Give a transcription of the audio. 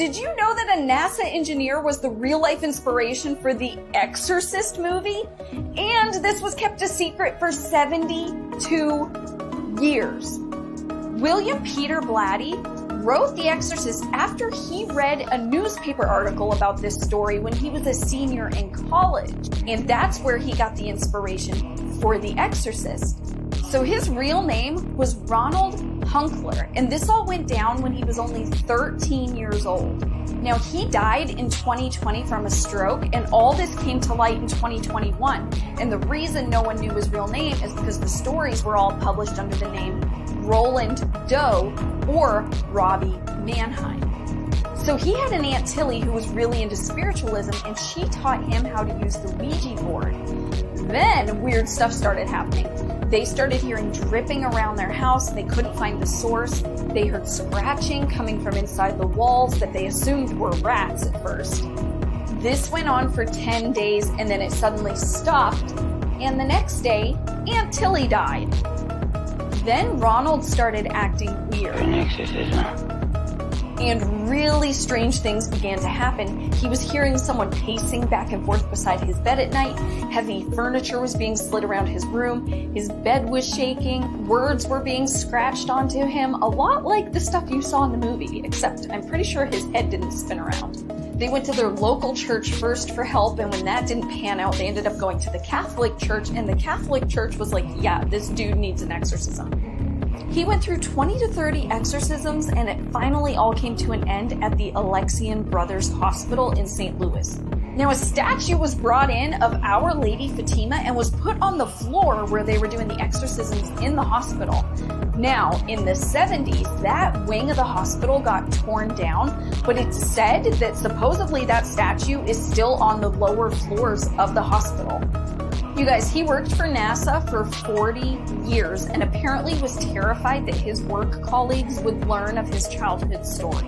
Did you know that a NASA engineer was the real-life inspiration for the Exorcist movie? And this was kept a secret for 72 years. William Peter Blatty wrote The Exorcist after he read a newspaper article about this story when he was a senior in college. And that's where he got the inspiration for The Exorcist. So his real name was Ronald Hunkler, and this all went down when he was only 13 years old. Now, he died in 2020 from a stroke, and all this came to light in 2021. And the reason no one knew his real name is because the stories were all published under the name Roland Doe or Robbie Mannheim. So he had an Aunt Tilly who was really into spiritualism, and she taught him how to use the Ouija board. Then weird stuff started happening. They started hearing dripping around their house. They couldn't find the source. They heard scratching coming from inside the walls that they assumed were rats at first. This went on for 10 days, and then it suddenly stopped. And the next day, Aunt Tilly died. Then Ronald started acting weird. An exorcism. And really strange things began to happen. He was hearing someone pacing back and forth beside his bed at night. Heavy furniture was being slid around his room. His bed was shaking. Words were being scratched onto him. A lot like the stuff you saw in the movie, except I'm pretty sure his head didn't spin around. They went to their local church first for help, and when that didn't pan out, they ended up going to the Catholic Church, and the Catholic Church was like, yeah, this dude needs an exorcism. He went through 20 to 30 exorcisms, and it finally all came to an end at the Alexian Brothers Hospital in St. Louis. Now, a statue was brought in of Our Lady Fatima and was put on the floor where they were doing the exorcisms in the hospital. Now, in the 70s, that wing of the hospital got torn down, but it's said that supposedly that statue is still on the lower floors of the hospital. You guys, he worked for NASA for 40 years and apparently was terrified that his work colleagues would learn of his childhood story.